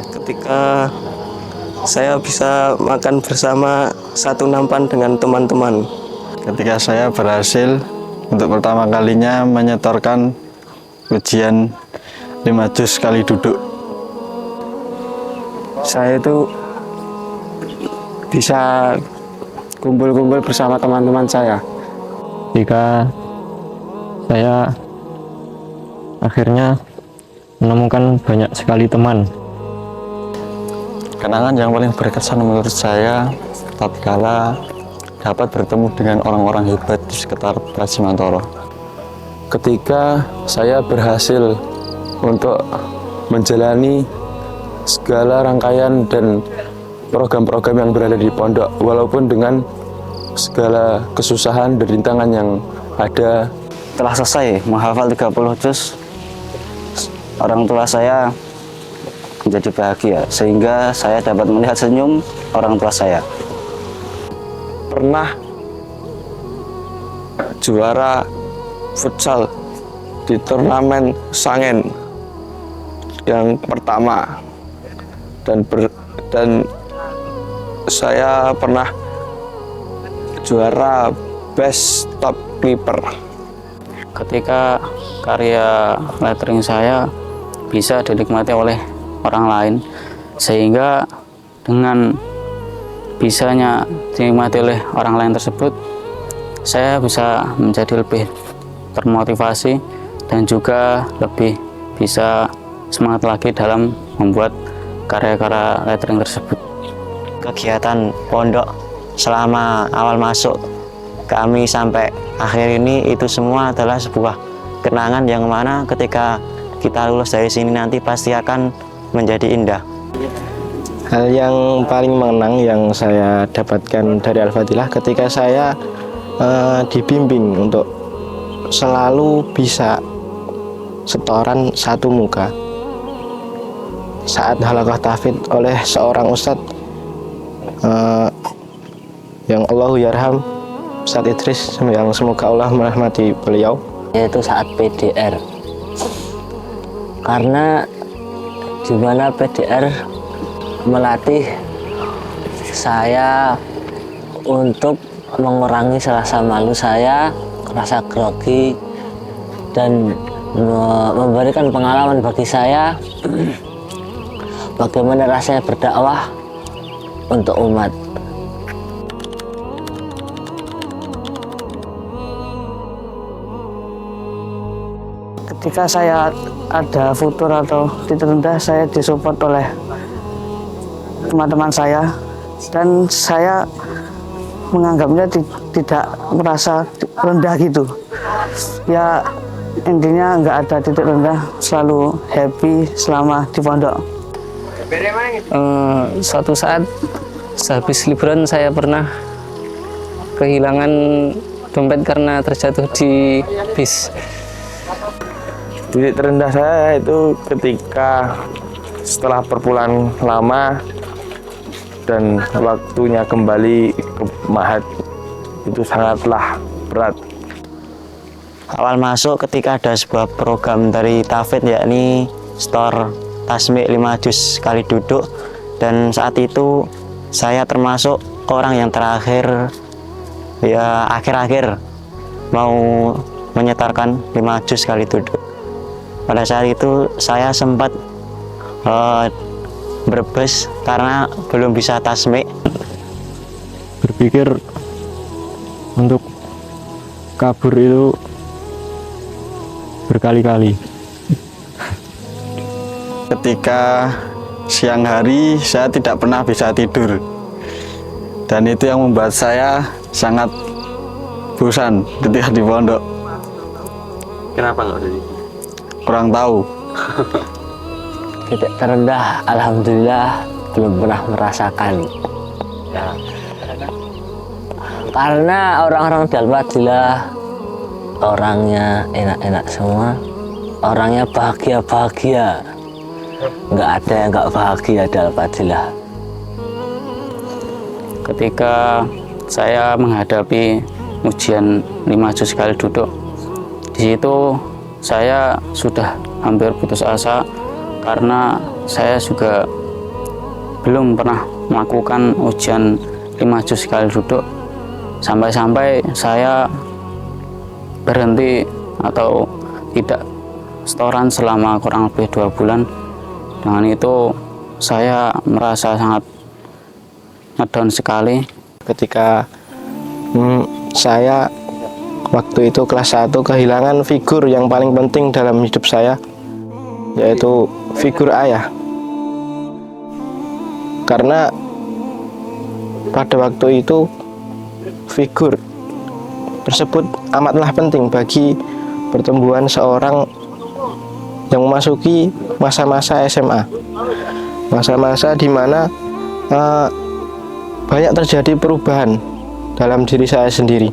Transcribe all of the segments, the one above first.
Ketika saya bisa makan bersama satu nampan dengan teman-teman. Ketika saya berhasil untuk pertama kalinya menyetorkan ujian 5 juz sekali duduk. Saya itu bisa kumpul-kumpul bersama teman-teman saya. Jika saya akhirnya menemukan banyak sekali teman. Kenangan yang paling berkesan menurut saya tatkala dapat bertemu dengan orang-orang hebat di sekitar Prasimantoro. Ketika saya berhasil untuk menjalani segala rangkaian dan program-program yang berada di pondok, walaupun dengan segala kesusahan dan rintangan yang ada. Telah selesai menghafal 30 juz, orang tua saya menjadi bahagia sehingga saya dapat melihat senyum orang tua saya. Pernah juara futsal di turnamen Sangen yang pertama, dan saya pernah juara best top keeper. Ketika karya lettering saya bisa dinikmati oleh orang lain, sehingga dengan bisanya dinikmati oleh orang lain tersebut, saya bisa menjadi lebih termotivasi dan juga lebih bisa semangat lagi dalam membuat karya-karya lettering tersebut. Kegiatan pondok selama awal masuk kami sampai akhir ini, itu semua adalah sebuah kenangan yang mana ketika kita lulus dari sini nanti pasti akan menjadi indah. Hal yang paling mengenang yang saya dapatkan dari Al-Fadhilah ketika saya dibimbing untuk selalu bisa setoran satu muka saat halaqah tahfidz oleh seorang ustadz yang Allahu yarham, Ustadz Idris, yang semoga Allah merahmati beliau, Yaitu saat PDR, karena di mana PDR melatih saya untuk mengurangi rasa malu saya, rasa grogi, dan memberikan pengalaman bagi saya bagaimana rasanya berdakwah untuk umat. Ketika saya ada futur atau titik rendah, saya disupport oleh teman-teman saya, dan saya menganggapnya tidak merasa rendah gitu. Ya intinya nggak ada titik rendah, selalu happy selama di pondok. Suatu saat sehabis liburan saya pernah kehilangan dompet karena terjatuh di bis. Titik terendah saya itu ketika setelah perpuluhan lama dan waktunya kembali ke Mahat, itu sangatlah berat. Awal masuk ketika ada sebuah program dari Tahfidz, yakni store tasmik 5 juz sekali duduk, dan saat itu saya termasuk orang yang terakhir, ya akhir-akhir mau menyetorkan 5 juz sekali duduk. Pada saat itu saya sempat berbes karena belum bisa tasmik. Berpikir untuk kabur itu berkali-kali. Ketika siang hari saya tidak pernah bisa tidur, dan itu yang membuat saya sangat bosan ketika di pondok. Kenapa nggak jadi? Kurang tahu. Titik terendah, alhamdulillah belum pernah merasakan. Karena orang-orang di Al-Fadhilah orangnya enak-enak semua, orangnya bahagia-bahagia, nggak ada yang nggak bahagia di Al-Fadhilah. Ketika saya menghadapi ujian 5 juz sekali duduk, di situ saya sudah hampir putus asa karena saya juga belum pernah melakukan ujian 5 juz sekali duduk. Sampai-sampai saya berhenti atau tidak setoran selama kurang lebih 2 bulan. Dengan itu saya merasa sangat ngedown sekali. Ketika saya waktu itu kelas 1 kehilangan figur yang paling penting dalam hidup saya, yaitu figur ayah. Karena pada waktu itu figur tersebut amatlah penting bagi pertumbuhan seorang yang memasuki masa-masa SMA, masa-masa di mana banyak terjadi perubahan dalam diri saya sendiri.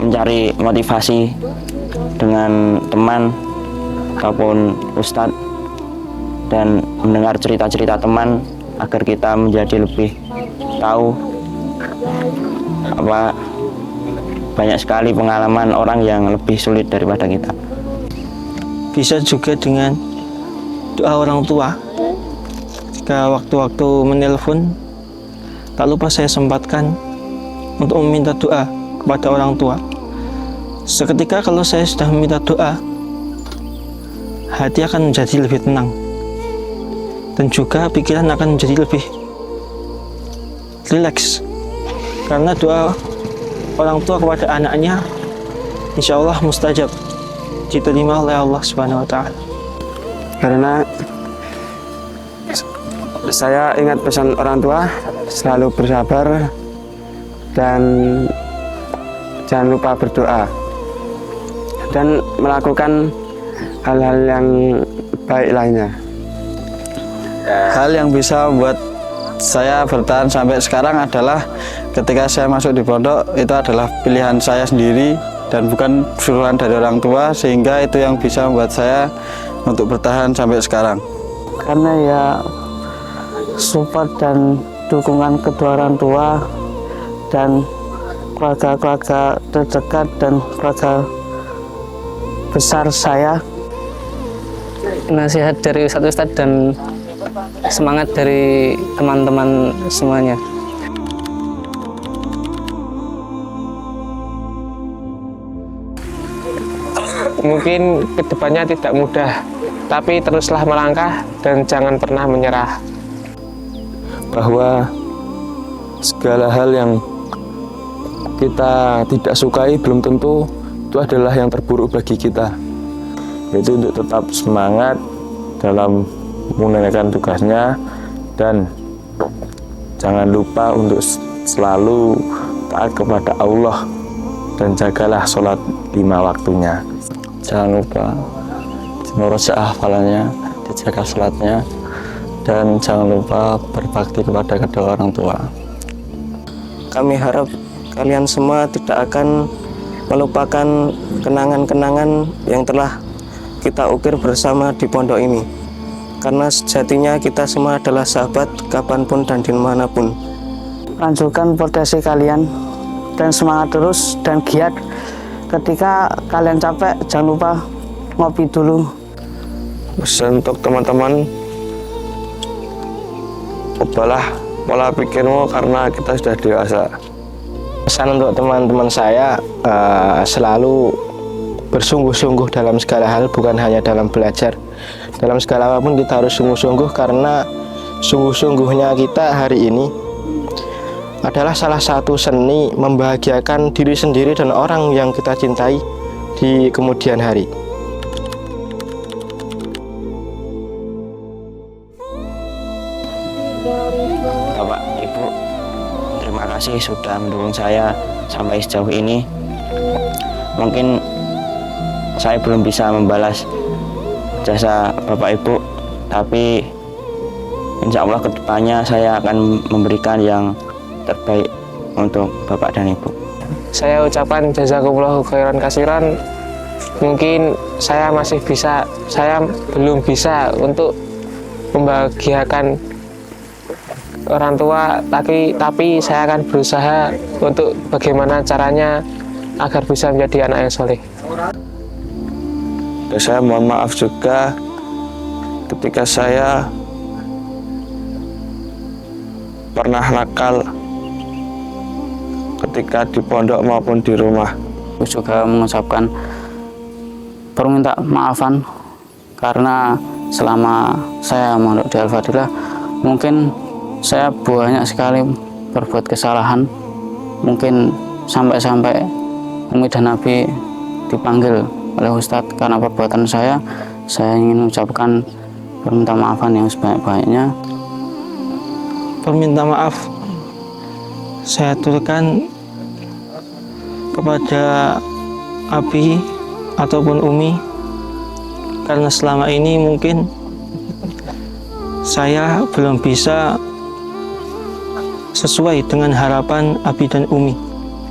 Mencari motivasi dengan teman ataupun ustadz dan mendengar cerita-cerita teman agar kita menjadi lebih tahu banyak sekali pengalaman orang yang lebih sulit daripada kita. Bisa juga dengan doa orang tua. Ketika waktu-waktu menelpon, tak lupa saya sempatkan untuk meminta doa kepada orang tua. Seketika kalau saya sudah meminta doa, hati akan menjadi lebih tenang, dan juga pikiran akan menjadi lebih rileks, karena doa orang tua kepada anaknya insya Allah mustajab, diterima oleh Allah Subhanahu wa Ta'ala. Karena saya ingat pesan orang tua, selalu bersabar dan jangan lupa berdoa dan melakukan hal-hal yang baik lainnya. Hal yang bisa membuat saya bertahan sampai sekarang adalah ketika saya masuk di pondok, itu adalah pilihan saya sendiri dan bukan suruhan dari orang tua, sehingga itu yang bisa membuat saya untuk bertahan sampai sekarang. Karena ya support dan dukungan kedua orang tua dan keluarga-keluarga terdekat dan keluarga besar saya. Nasihat dari ustadz-ustadz dan semangat dari teman-teman semuanya. Mungkin kedepannya tidak mudah, tapi teruslah melangkah dan jangan pernah menyerah. Bahwa segala hal yang kita tidak sukai belum tentu itu adalah yang terburuk bagi kita. Yaitu untuk tetap semangat dalam menunaikan tugasnya dan jangan lupa untuk selalu taat kepada Allah dan jagalah sholat 5 waktunya. Jangan lupa murojaah hafalannya, dijaga sholatnya, dan jangan lupa berbakti kepada kedua orang tua. Kami harap kalian semua tidak akan melupakan kenangan-kenangan yang telah kita ukir bersama di pondok ini. Karena sejatinya kita semua adalah sahabat kapanpun dan dimanapun. Lanjutkan potensi kalian dan semangat terus dan giat. Ketika kalian capek, jangan lupa ngopi dulu. Pesan untuk teman-teman, ubahlah pola pikirmu karena kita sudah dewasa. Pesan untuk teman-teman saya, selalu bersungguh-sungguh dalam segala hal, bukan hanya dalam belajar. Dalam segala apapun kita harus sungguh-sungguh, karena sungguh-sungguhnya kita hari ini adalah salah satu seni membahagiakan diri sendiri dan orang yang kita cintai di kemudian hari. Bapak, Ibu, terima kasih sudah mendukung saya sampai sejauh ini. Mungkin saya belum bisa membalas jasa Bapak Ibu, tapi insya Allah kedepannya saya akan memberikan yang terbaik untuk Bapak dan Ibu. Saya ucapkan jazakumullahu khairan kasiran. Mungkin saya belum bisa untuk membahagiakan orang tua, tapi saya akan berusaha untuk bagaimana caranya agar bisa menjadi anak yang soleh. Dan saya mohon maaf juga ketika saya pernah nakal ketika di pondok maupun di rumah. Aku juga mengucapkan permintaan maafan karena selama saya mondok di Al-Fadilah mungkin saya banyak sekali berbuat kesalahan, mungkin sampai-sampai Umi dan Nabi dipanggil oleh Ustadz karena perbuatan saya ingin mengucapkan permintaan maafan yang sebanyak-banyaknya. Permintaan maaf saya aturkan kepada Abi ataupun Umi karena selama ini mungkin saya belum bisa sesuai dengan harapan Abi dan Umi.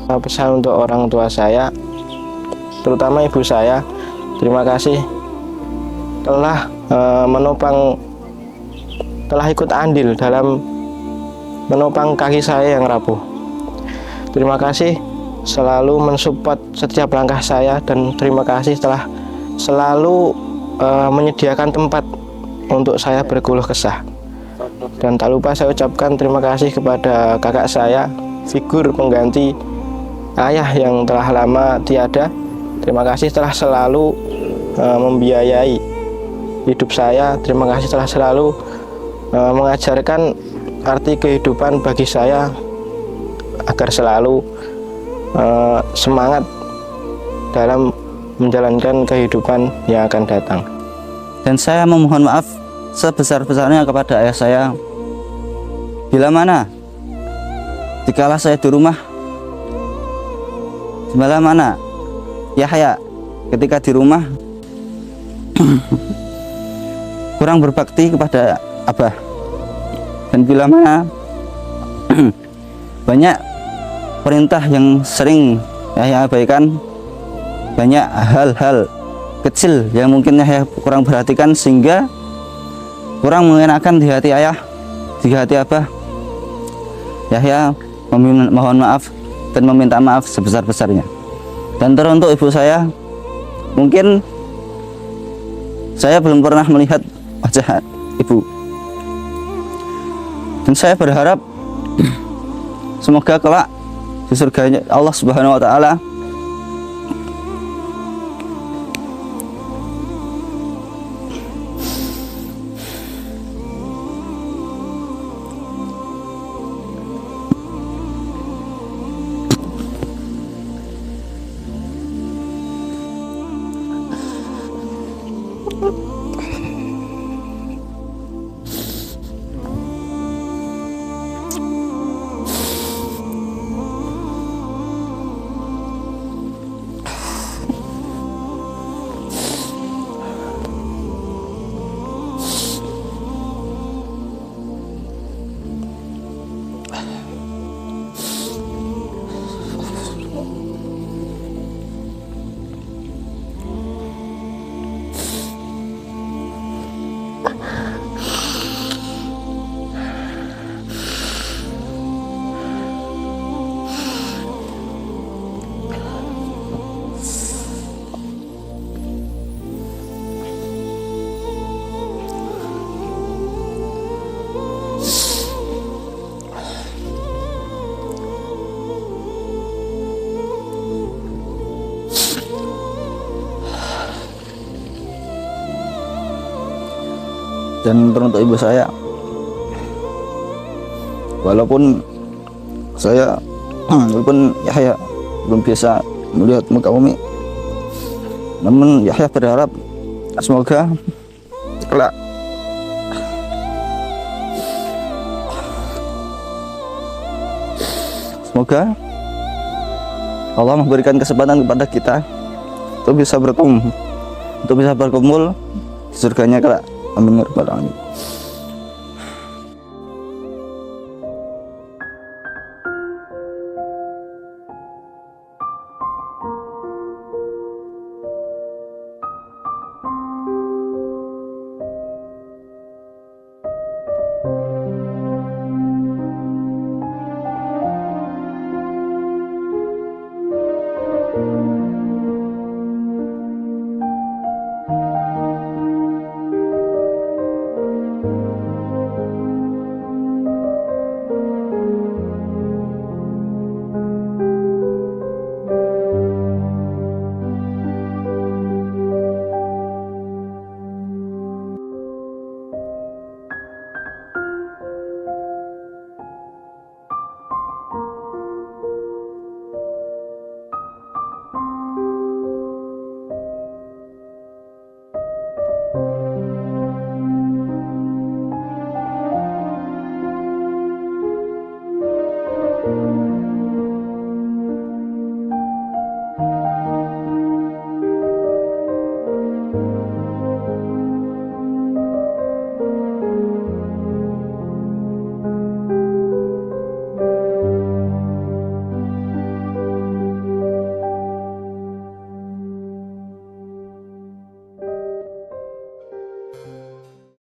Pesan untuk orang tua saya, terutama ibu saya, terima kasih telah telah ikut andil dalam menopang kaki saya yang rapuh. Terima kasih selalu mensupport setiap langkah saya, dan terima kasih telah selalu menyediakan tempat untuk saya berkeluh kesah. Dan tak lupa saya ucapkan terima kasih kepada kakak saya, figur pengganti ayah yang telah lama tiada. Terima kasih telah selalu membiayai hidup saya. Terima kasih telah selalu mengajarkan arti kehidupan bagi saya agar selalu semangat dalam menjalankan kehidupan yang akan datang. Dan saya memohon maaf sebesar-besarnya kepada ayah saya. Bila mana dikala saya di rumah, bila mana Yahya ketika di rumah kurang berbakti kepada Abah, dan bila mana banyak perintah yang sering Yahya abaikan, banyak hal-hal kecil yang mungkin Yahya kurang perhatikan sehingga kurang mengenakan di hati ayah, di hati Abah. Yahya mohon maaf dan meminta maaf sebesar-besarnya. Dan teruntuk ibu saya, mungkin saya belum pernah melihat wajah ibu, dan saya berharap semoga kelak di surganya Allah Subhanahu wa Ta'ala dan teruntuk ibu saya, walaupun Yahya belum biasa melihat muka Umi, namun Yahya berharap semoga kelak Allah memberikan kesempatan kepada kita untuk bisa berkumpul di surganya kelak. Amin ya rabbal alamin.